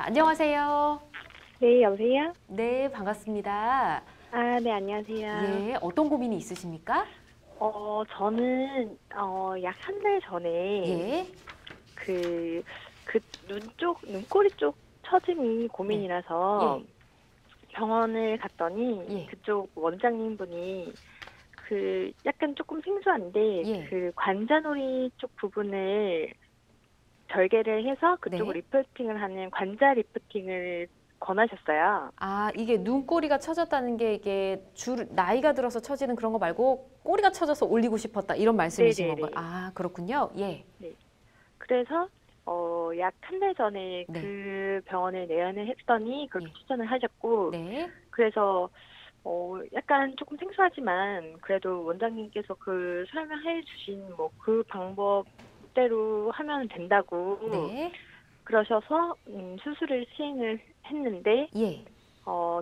자, 안녕하세요. 네, 여보세요? 네, 반갑습니다. 아, 네, 안녕하세요. 예, 어떤 고민이 있으십니까? 저는, 약 한 달 전에, 예, 눈꼬리 쪽 처짐이 네, 고민이라서 예, 병원을 갔더니 예, 그쪽 원장님 분이 약간 조금 생소한데 예, 관자놀이 쪽 부분을 절개를 해서 그쪽을 네. 리프팅을 하는 관자 리프팅을 권하셨어요. 아, 이게 눈꼬리가 처졌다는 게 나이가 들어서 처지는 그런 거 말고 꼬리가 처져서 올리고 싶었다 이런 말씀이신 건가요? 네네네. 아, 그렇군요. 예, 네. 그래서 약 한 달 전에 네, 그 병원에 내원을 했더니 그렇게 예, 추천을 하셨고, 네, 그래서 약간 조금 생소하지만 그래도 원장님께서 그 설명해 주신 뭐 그 방법대로 하면 된다고 네, 그러셔서 수술을 시행을 했는데 예.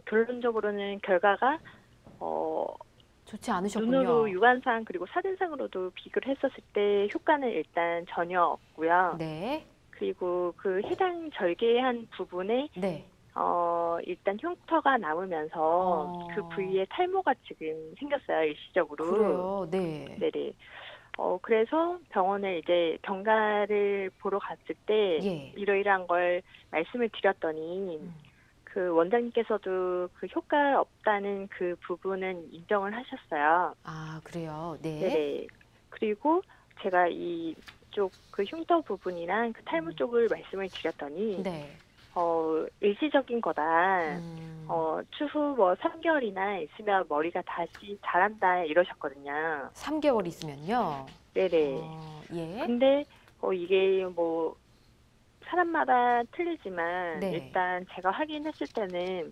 결론적으로는 결과가 좋지 눈으로 않으셨군요. 육안상 그리고 사진상으로도 비교를 했었을 때 효과는 일단 전혀 없고요. 네, 그리고 그 해당 절개한 부분에 네. 일단 흉터가 남으면서 그 어, 부위에 탈모가 지금 생겼어요, 일시적으로. 그래요. 네, 네네. 그래서 병원에 이제 경과를 보러 갔을 때 예. 이러이러한 걸 말씀을 드렸더니 음. 그 원장님께서도 그 효과 없다는 그 부분은 인정을 하셨어요. 아, 그래요. 네. 네네. 그리고 제가 이쪽 그 흉터 부분이랑 그 탈모 음, 쪽을 말씀을 드렸더니 네. 일시적인 거다. 음, 추후 뭐 3개월이나 있으면 머리가 다시 자란다 이러셨거든요. 3개월 있으면요. 네네. 예. 근데 이게 뭐 사람마다 틀리지만 네. 일단 제가 확인했을 때는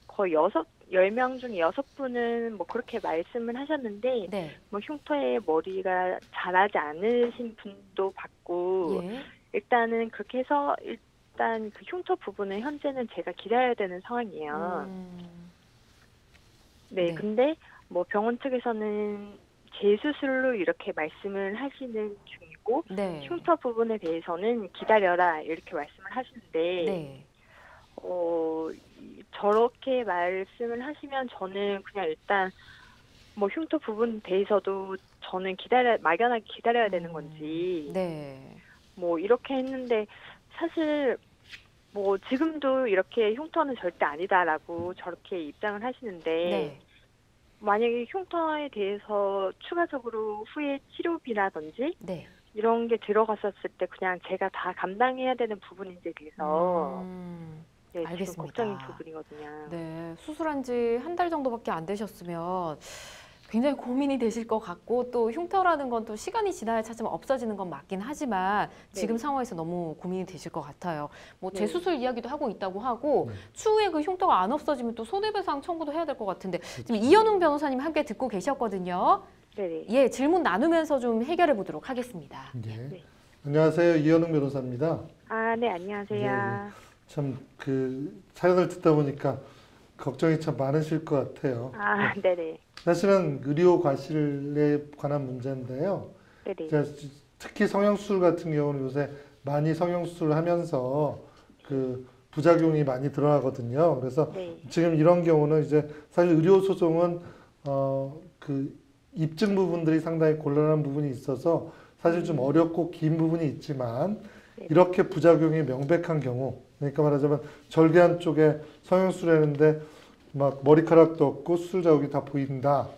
거의 10명 중에 6분은 뭐 그렇게 말씀을 하셨는데 네. 뭐 흉터에 머리가 자라지 않으신 분도 봤고 예. 일단은 그렇게 해서 일단 그 흉터 부분은 현재는 제가 기다려야 되는 상황이에요. 음, 네, 네. 근데 뭐 병원 측에서는 재수술로 이렇게 말씀을 하시는 중이고 네. 흉터 부분에 대해서는 기다려라 이렇게 말씀을 하시는데 네. 저렇게 말씀을 하시면 저는 그냥 일단 뭐 흉터 부분에 대해서도 저는 막연하게 기다려야 되는 건지 네. 뭐 이렇게 했는데 사실 뭐 지금도 이렇게 흉터는 절대 아니다라고 저렇게 입장을 하시는데 네. 만약에 흉터에 대해서 추가적으로 후에 치료비라든지 네. 이런 게 들어갔었을 때 그냥 제가 다 감당해야 되는 부분인지에 대해서 네, 지금 걱정인 알겠습니다. 부분이거든요. 네. 수술한 지 한 달 정도밖에 안 되셨으면 굉장히 고민이 되실 것 같고 또 흉터라는 건 또 시간이 지나야 차츰 없어지는 건 맞긴 하지만 지금 네, 상황에서 너무 고민이 되실 것 같아요. 뭐 네. 재수술 이야기도 하고 있다고 하고 추후에 그 흉터가 안 없어지면 또 손해배상 청구도 해야 될 것 같은데 지금 이현웅 변호사님 함께 듣고 계셨거든요. 네네. 예, 질문 나누면서 좀 해결해 보도록 하겠습니다. 네. 네. 안녕하세요. 이현웅 변호사입니다. 아, 네, 예, 예. 안녕하세요. 참, 사연을 듣다 보니까 걱정이 참 많으실 것 같아요. 아, 네네. 사실은 의료 과실에 관한 문제인데요. 네네. 이제 특히 성형수술 같은 경우는 요새 많이 성형수술을 하면서 그 부작용이 많이 드러나거든요. 그래서 네. 지금 이런 경우는 이제 사실 의료소송은, 입증 부분들이 상당히 곤란한 부분이 있어서 사실 좀 어렵고 긴 부분이 있지만 네. 이렇게 부작용이 명백한 경우, 그러니까 말하자면 절개한 쪽에 성형수술 했는데 막 머리카락도 없고 수술 자국이 다 보인다.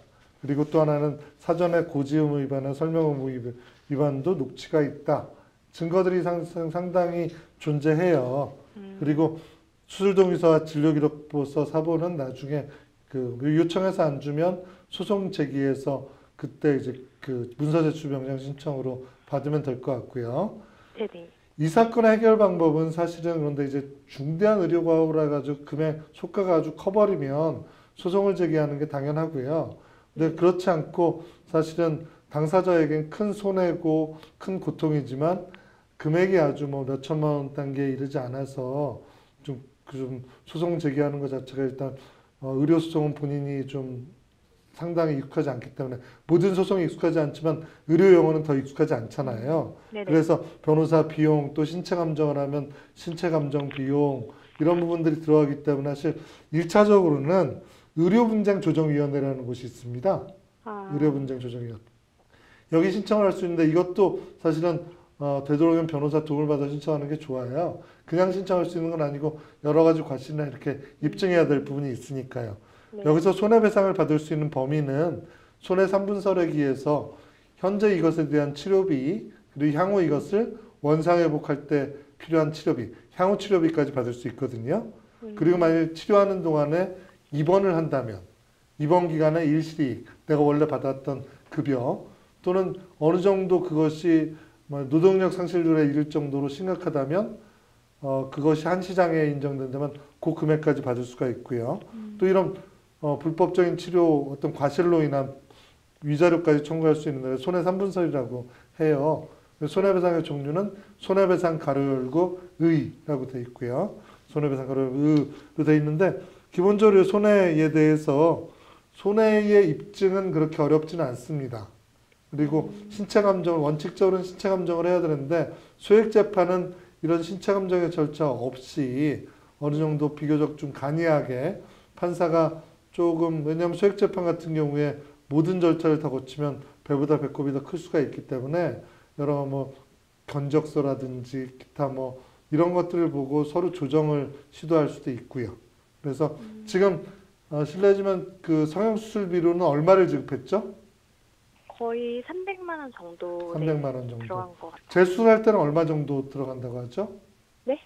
그리고 또 하나는 사전에 고지 의무 위반이나 설명 의무 위반도 녹취가 있다. 증거들이 상당히 존재해요. 그리고 수술 동의서와 진료 기록부서 사본은 나중에 그 요청해서 안 주면 소송 제기해서 그때 이제 그 문서 제출 명령 신청으로 받으면 될 것 같고요. 네네. 이 사건의 해결 방법은 사실은 그런데 이제 중대한 의료과오라 가지고 금액 효과가 아주 커버리면 소송을 제기하는 게 당연하고요. 근데 그렇지 않고 사실은 당사자에겐 큰 손해고 큰 고통이지만 금액이 아주 뭐 몇천만 원 단계에 이르지 않아서 좀 소송 제기하는 것 자체가 일단 의료소송은 본인이 좀 상당히 익숙하지 않기 때문에 모든 소송이 익숙하지 않지만 의료 용어는 더 익숙하지 않잖아요. 네네. 그래서 변호사 비용 또 신체 감정을 하면 신체 감정 비용 이런 부분들이 들어가기 때문에 사실 1차적으로는 의료분쟁조정위원회라는 곳이 있습니다. 의료분쟁조정위원회. 여기 신청을 할 수 있는데 이것도 사실은 되도록이면 변호사 도움을 받아 신청하는 게 좋아요. 그냥 신청할 수 있는 건 아니고 여러 가지 과실이나 이렇게 입증해야 될 부분이 있으니까요. 네. 여기서 손해배상을 받을 수 있는 범위는 손해 3분설에 기해서 현재 이것에 대한 치료비 그리고 향후 이것을 원상회복할 때 필요한 치료비, 향후 치료비까지 받을 수 있거든요. 그리고 만약 치료하는 동안에 입원을 한다면 입원 기간에 일시이익, 내가 원래 받았던 급여 또는 어느 정도 그것이 노동력 상실률에 이를 정도로 심각하다면 그것이 한시장에 인정된다면 그 금액까지 받을 수가 있고요. 또 이런 불법적인 치료 어떤 과실로 인한 위자료까지 청구할 수 있는 데 손해 3분설이라고 해요. 손해배상의 종류는 손해배상 가로 열고 의라고 되어 있고요. 손해배상 가로 열고 의로 되어 있는데 기본적으로 손해에 대해서 손해의 입증은 그렇게 어렵지는 않습니다. 그리고 신체감정을 원칙적으로는 신체감정을 해야 되는데 소액재판은 이런 신체감정의 절차 없이 어느 정도 비교적 좀 간이하게 판사가 조금 왜냐하면 소액재판 같은 경우에 모든 절차를 다 거치면 배보다 배꼽이 더 클 수가 있기 때문에 여러 뭐 견적서라든지 기타 뭐 이런 것들을 보고 서로 조정을 시도할 수도 있고요. 그래서 지금 실례지만 그 성형수술비로는 얼마를 지급했죠? 거의 300만 원 정도 300만 원 정도. 들어간 것 같아요. 재수술할 때는 얼마 정도 들어간다고 하죠? 네?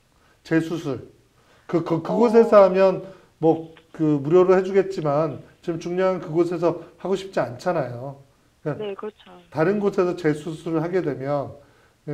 재수술. 그곳에서 하면 뭐 그 무료로 해주겠지만 지금 중요한 그곳에서 하고 싶지 않잖아요. 그러니까 네, 그렇죠. 다른 곳에서 재수술을 하게 되면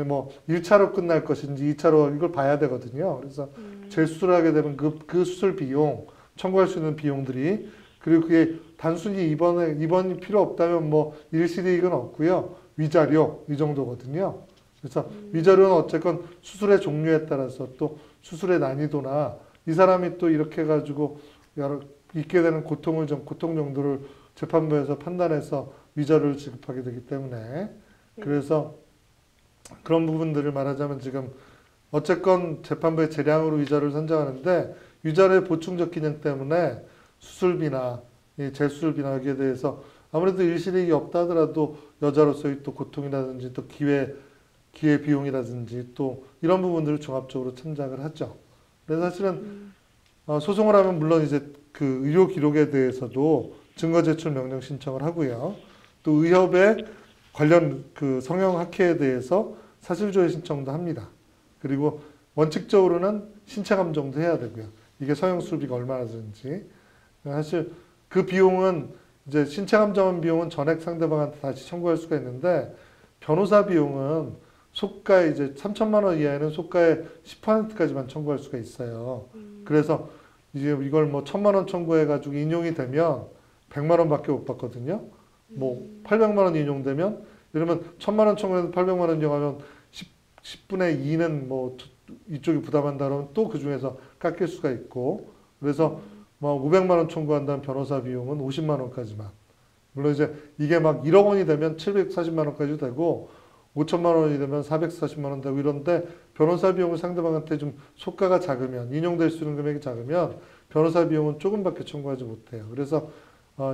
뭐 1차로 끝날 것인지 2차로 이걸 봐야 되거든요. 그래서 재수술을 하게 되면 그 수술 비용, 청구할 수 있는 비용들이 그리고 그게 단순히 입원이 필요 없다면 뭐 일시이익은 없고요. 위자료 이 정도거든요. 그래서 위자료는 어쨌건 수술의 종류에 따라서 또 수술의 난이도나 이 사람이 또 이렇게 해가지고 있게 되는 고통 정도를 재판부에서 판단해서 위자료를 지급하게 되기 때문에 그래서 그런 부분들을 말하자면 지금 어쨌건 재판부의 재량으로 위자료를 산정하는데 위자료의 보충적 기능 때문에 수술비나 재수술비나 여기에 대해서 아무래도 일시이익이 없다 하더라도 여자로서의 또 고통이라든지 또 기회 비용이라든지 또 이런 부분들을 종합적으로 참작을 하죠. 그래서 사실은 소송을 하면 물론 이제 그 의료 기록에 대해서도 증거 제출 명령 신청을 하고요. 또 의협의 관련 그 성형학회에 대해서 사실조회 신청도 합니다. 그리고 원칙적으로는 신체 감정도 해야 되고요. 이게 성형수술비가 얼마나 드는지. 사실 그 비용은 이제 신체 감정한 비용은 전액 상대방한테 다시 청구할 수가 있는데 변호사 비용은 속가의 이제 3천만 원 이하에는 속가의 10%까지만 청구할 수가 있어요. 그래서 이제 이걸 뭐 1,000만 원 청구해가지고 인용이 되면 100만 원밖에 못 받거든요. 뭐 800만 원 인용되면 이러면 1,000만 원 청구해서 800만 원 인용하면 10분의 2는 뭐 이쪽이 부담한다 그러면 또 그 중에서 깎일 수가 있고 그래서 뭐 500만 원 청구한다면 변호사 비용은 50만 원까지만. 물론 이제 이게 막 1억 원이 되면 740만 원까지 되고 5천만 원이 되면 440만 원 되고 이런데 변호사 비용을 상대방한테 좀 속가가 작으면 인용될 수 있는 금액이 작으면 변호사 비용은 조금밖에 청구하지 못해요. 그래서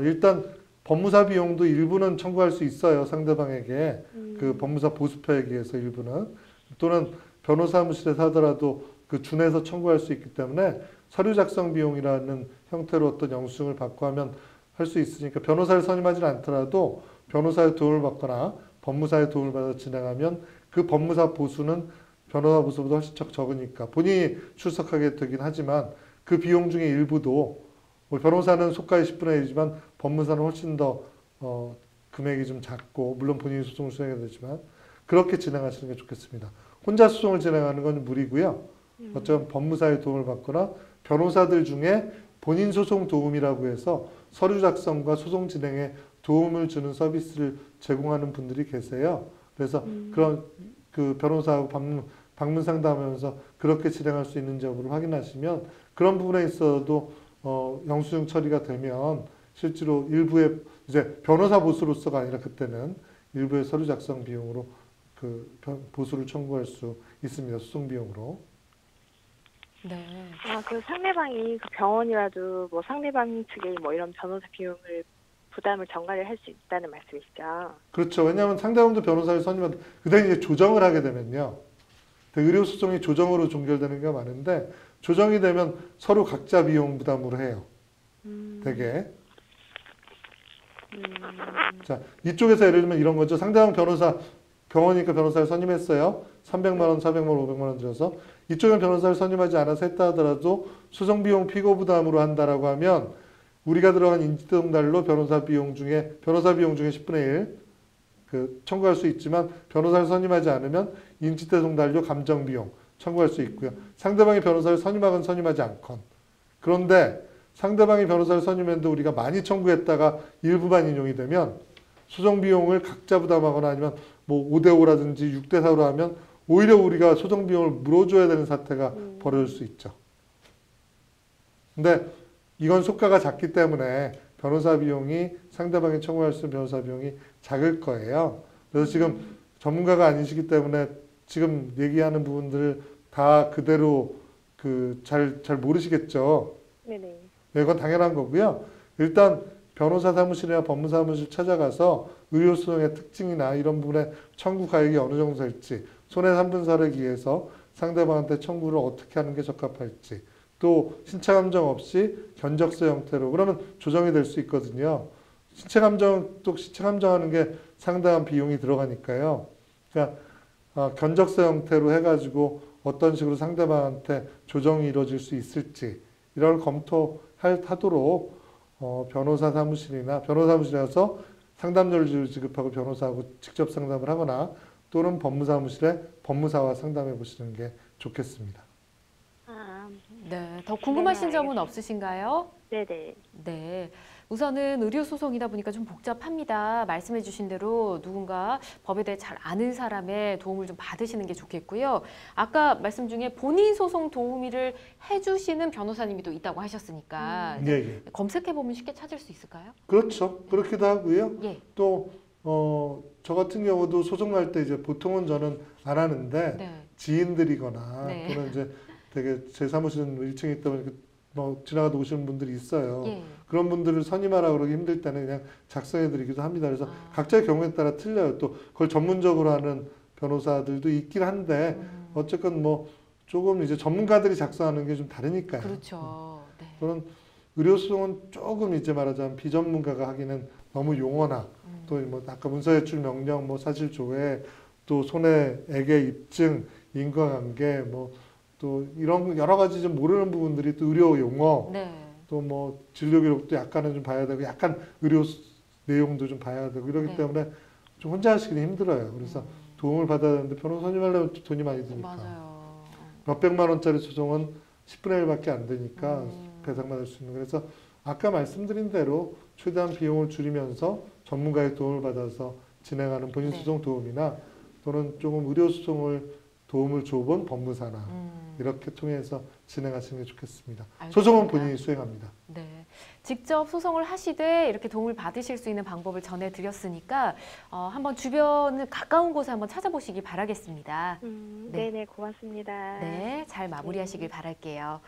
일단 법무사 비용도 일부는 청구할 수 있어요. 상대방에게 그 법무사 보수표에 의해서 일부는 또는 변호사무실에서 하더라도 그 준해서 청구할 수 있기 때문에 서류 작성 비용이라는 형태로 어떤 영수증을 받고 하면 할 수 있으니까 변호사를 선임하지는 않더라도 변호사의 도움을 받거나 법무사의 도움을 받아 진행하면 그 법무사 보수는 변호사 보수보다 훨씬 적으니까 본인이 출석하게 되긴 하지만 그 비용 중에 일부도 변호사는 속가의 10분의 1이지만 법무사는 훨씬 더 금액이 좀 작고 물론 본인이 소송을 수행해야 되지만 그렇게 진행하시는 게 좋겠습니다. 혼자 소송을 진행하는 건 무리고요. 어쩌면 법무사의 도움을 받거나 변호사들 중에 본인 소송 도움이라고 해서 서류 작성과 소송 진행에 도움을 주는 서비스를 제공하는 분들이 계세요. 그래서 그런 그 변호사하고 방문 상담하면서 그렇게 진행할 수 있는지 여부를 확인하시면 그런 부분에 있어도 영수증 처리가 되면 실제로 일부의 이제 변호사 보수로서가 아니라 그때는 일부의 서류 작성 비용으로 그 보수를 청구할 수 있습니다. 소송 비용으로. 네. 그 상대방이 그 병원이라도 뭐 상대방 측에 뭐 이런 변호사 비용을 부담을 전가를 할 수 있다는 말씀이시죠? 그렇죠. 왜냐하면 상대방도 변호사를 선임하는데 그다음에 이제 조정을 하게 되면요. 의료 소송이 조정으로 종결되는 경우가 많은데 조정이 되면 서로 각자 비용 부담으로 해요. 되게. 자, 이쪽에서 예를 들면 이런 거죠. 상대방 변호사, 병원이니까 변호사를 선임했어요. 300만 원, 400만 원, 500만 원 들여서. 이쪽은 변호사를 선임하지 않아서 했다 하더라도 소송비용 피고 부담으로 한다라고 하면 우리가 들어간 인지대동달로 변호사 비용 중에 10분의 1 청구할 수 있지만 변호사를 선임하지 않으면 인지대동달로 감정비용 청구할 수 있고요. 상대방이 변호사를 선임하건 선임하지 않건. 그런데 상대방이 변호사를 선임했는데 우리가 많이 청구했다가 일부만 인용이 되면 소송 비용을 각자 부담하거나 아니면 뭐 5대5라든지 6대4로 하면 오히려 우리가 소송 비용을 물어줘야 되는 사태가 벌어질 수 있죠. 근데 이건 속가가 작기 때문에 변호사 비용이 상대방이 청구할 수 있는 변호사 비용이 작을 거예요. 그래서 지금 전문가가 아니시기 때문에 지금 얘기하는 부분들을 다 그대로 잘 모르시겠죠. 네네. 네, 그건 당연한 거고요. 일단 변호사 사무실이나 법무사무실 찾아가서 의료소송의 특징이나 이런 부분에 청구 가액이 어느 정도 될지, 손해 3분사를 위해서 상대방한테 청구를 어떻게 하는 게 적합할지, 또 신체 감정 없이 견적서 형태로 그러면 조정이 될 수 있거든요. 신체 감정하는 게 상당한 비용이 들어가니까요. 그러니까 견적서 형태로 해가지고 어떤 식으로 상대방한테 조정이 이루어질 수 있을지 이런 검토하도록 변호사 사무실에서 상담료를 지급하고 변호사하고 직접 상담을 하거나 또는 법무사무실에 법무사와 상담해 보시는 게 좋겠습니다. 네. 더 궁금하신 네, 점은 없으신가요? 네네. 네. 우선은 의료소송이다 보니까 좀 복잡합니다. 말씀해 주신 대로 누군가 법에 대해 잘 아는 사람의 도움을 좀 받으시는 게 좋겠고요. 아까 말씀 중에 본인 소송 도우미를 해주시는 변호사님이 또 있다고 하셨으니까 예, 예. 검색해보면 쉽게 찾을 수 있을까요? 그렇죠. 그렇기도 하고요. 예. 또 저 같은 경우도 소송 날 때 이제 보통은 저는 안 하는데 네. 지인들이거나 네. 또는 이제 되게 제 사무실은 1층에 있다 보니까 뭐 지나가다 오시는 분들이 있어요. 예. 그런 분들을 선임하라 그러기 힘들 때는 그냥 작성해 드리기도 합니다. 그래서 각자의 경우에 따라 틀려요. 또 그걸 전문적으로 하는 변호사들도 있긴 한데 어쨌건 뭐 조금 이제 전문가들이 작성하는 게 좀 다르니까요. 그렇죠. 네. 그런 의료소송은 조금 이제 말하자면 비전문가가 하기는 너무 용어나 또 뭐 아까 문서제출 명령, 뭐 사실 조회, 또 손해액의 입증, 인과관계, 뭐 또 이런 여러 가지 좀 모르는 부분들이 또 의료 용어, 네. 또 뭐 진료 기록도 약간은 좀 봐야 되고 약간 의료 내용도 좀 봐야 되고 이러기 네. 때문에 좀 혼자 하시기는 힘들어요. 그래서 도움을 받아야 되는데 변호사 선임하려면 돈이 많이 드니까 맞아요. 몇백만 원짜리 소송은 10분의 1밖에 안 되니까 배상받을 수 있는. 그래서 아까 말씀드린 대로 최대한 비용을 줄이면서 전문가의 도움을 받아서 진행하는 본인 네. 소송 도움이나 또는 조금 의료 소송을 도움을 줘본 법무사나 이렇게 통해서 진행하시는 게 좋겠습니다. 알겠습니다. 소송은 본인이 수행합니다. 네. 직접 소송을 하시되 이렇게 도움을 받으실 수 있는 방법을 전해드렸으니까 한번 주변을 가까운 곳에 한번 찾아보시기 바라겠습니다. 네네, 고맙습니다. 네, 잘 마무리하시길 바랄게요.